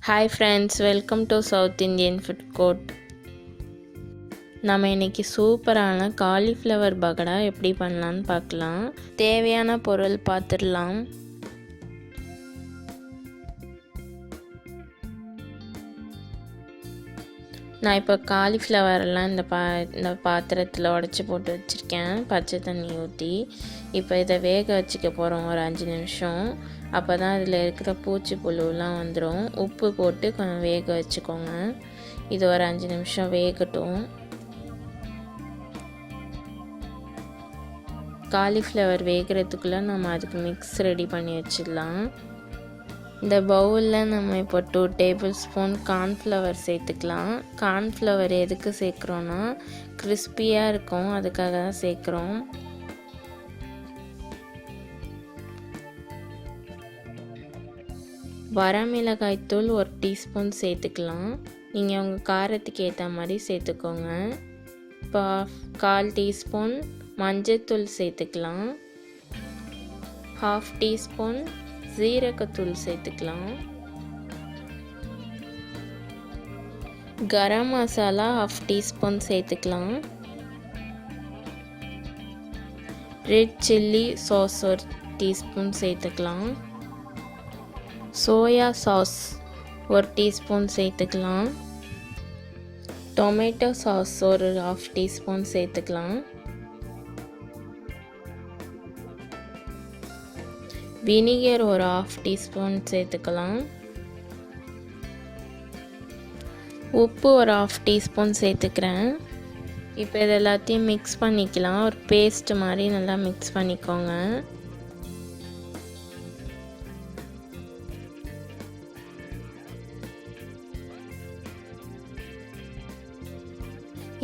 Hi friends, welcome to south Indian food court. நம்ம இன்றைக்கி சூப்பரான காலிஃப்ளவர் பகடா எப்படி பண்ணலான்னு பார்க்கலாம். தேவையான பொருள் பார்த்துடலாம். நான் இப்போ காலிஃப்ளவரெல்லாம் இந்த பாத்திரத்தில் உடச்சி போட்டு வச்சுருக்கேன், பச்சை தண்ணி ஊற்றி. இப்போ இதை வேக வச்சுக்க போகிறோம் ஒரு 5 நிமிஷம். அப்போ தான் இதில் இருக்கிற பூச்சி புழுலாம் வந்துடும். உப்பு போட்டு கொஞ்சம் வேக வச்சுக்கோங்க. இது ஒரு 5 நிமிஷம் வேகட்டும். காலிஃப்ளவர் வேகிறதுக்குள்ளே நம்ம அதுக்கு மிக்ஸ் ரெடி பண்ணி வச்சிடலாம். இந்த பவுலில் நம்ம இப்போ 2 டேபிள் ஸ்பூன் கார்ன்ஃப்ளவர் சேர்த்துக்கலாம். கார்ன்ஃப்ளவர் எதுக்கு சேர்க்குறோன்னா கிறிஸ்பியாக இருக்கும், அதுக்காக தான் சேர்க்குறோம். வரமிளகாய்த்தூள் 1 டீஸ்பூன் சேர்த்துக்கலாம். நீங்கள் உங்கள் காரத்துக்கு ஏற்ற மாதிரி சேர்த்துக்கோங்க. இப்போ 1/4 டீஸ்பூன் மஞ்சத்தூள் சேர்த்துக்கலாம். 1/2 டீஸ்பூன் ஜீரகத்தூள் சேர்த்துக்கலாம். கரம் மசாலா 1/2 டீஸ்பூன் சேர்த்துக்கலாம். ரெட் சில்லி சாஸ் 1 டீஸ்பூன் சேர்த்துக்கலாம். சோயா சாஸ் 1 டீஸ்பூன் சேர்த்துக்கலாம். டொமேட்டோ சாஸ் ஒரு 1/2 டீஸ்பூன் சேர்த்துக்கலாம். வினிகர் ஒரு 1/2 டீஸ்பூன் சேர்த்துக்கலாம். உப்பு ஒரு 1/2 டீஸ்பூன் சேர்த்துக்கிறேன். இப்போ இது எல்லாத்தையும் மிக்ஸ் பண்ணிக்கலாம். ஒரு பேஸ்ட் மாதிரி நல்லா மிக்ஸ் பண்ணிக்கோங்க.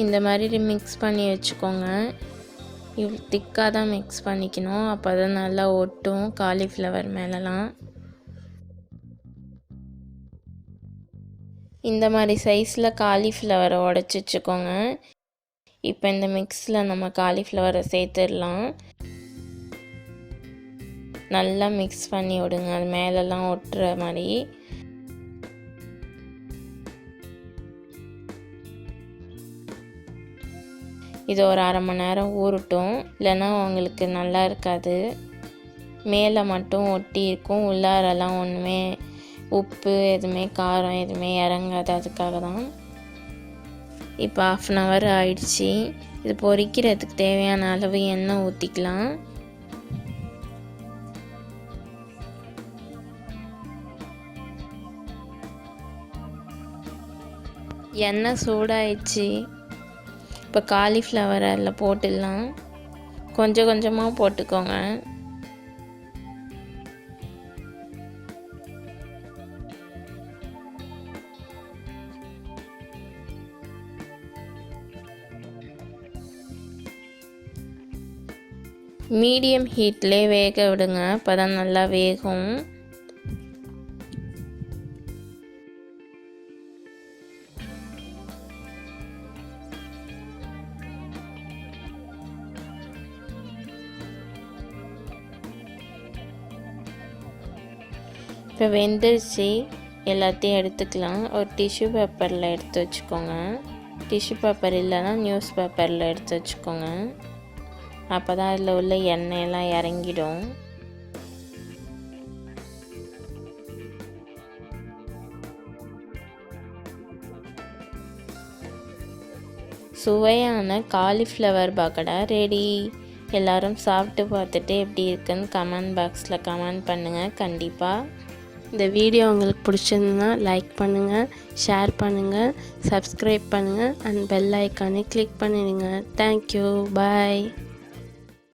இந்த மாதிரி மிக்ஸ் பண்ணி வச்சுக்கோங்க. இவ்வளோ திக்காக தான் மிக்ஸ் பண்ணிக்கணும், அப்போ தான் நல்லா ஒட்டும் காலிஃப்ளவர் மேலெலாம். இந்த மாதிரி சைஸில் காலிஃப்ளவரை உடச்சி வச்சுக்கோங்க. இப்போ இந்த மிக்ஸில் நம்ம காலிஃப்ளவரை சேர்த்துடலாம். நல்லா மிக்ஸ் பண்ணி விடுங்க, அது மேலெலாம் ஒட்டுற மாதிரி. இது ஒரு 1/2 மணி நேரம் ஊறட்டும், இல்லைன்னா உங்களுக்கு நல்லா இருக்காது. மேலே மட்டும் ஒட்டி இருக்கும், உள்ளாரெல்லாம் ஒன்றுமே உப்பு எதுவுமே காரம் எதுவுமே இறங்காது, அதுக்காக தான். இப்போ 1/2 hour ஆயிடுச்சு. இது பொரிக்கிறதுக்கு தேவையான அளவு எண்ணெய் ஊற்றிக்கலாம். எண்ணெய் சூடாயிடுச்சு. இப்போ காலிஃப்ளவர் அதில் போட்டுடலாம். கொஞ்சம் கொஞ்சமாக போட்டுக்கோங்க. மீடியம் ஹீட்லேயே வேக விடுங்க, அப்போ தான் நல்லா வேகும். இப்போ வெந்துருச்சு, எல்லாத்தையும் எடுத்துக்கலாம். ஒரு டிஷ்யூ பேப்பரில் எடுத்து வச்சுக்கோங்க. டிஷ்யூ பேப்பர் இல்லைன்னா நியூஸ் பேப்பரில் எடுத்து வச்சுக்கோங்க. அப்போ தான் அதில் உள்ள எண்ணெயெல்லாம் இறங்கிடும். சுவையான காலிஃப்ளவர் பகடா ரெடி. எல்லோரும் சாப்பிட்டு பார்த்துட்டு எப்படி இருக்குன்னு கமெண்ட் பாக்ஸில் கமெண்ட் பண்ணுங்கள். கண்டிப்பாக இந்த வீடியோ உங்களுக்கு பிடிச்சிருந்ததுன்னா லைக் பண்ணுங்கள், ஷேர் பண்ணுங்கள், சப்ஸ்கிரைப் பண்ணுங்கள் அண்ட் பெல் ஐக்கானை கிளிக் பண்ணிடுங்க. தேங்க்யூ, பாய்.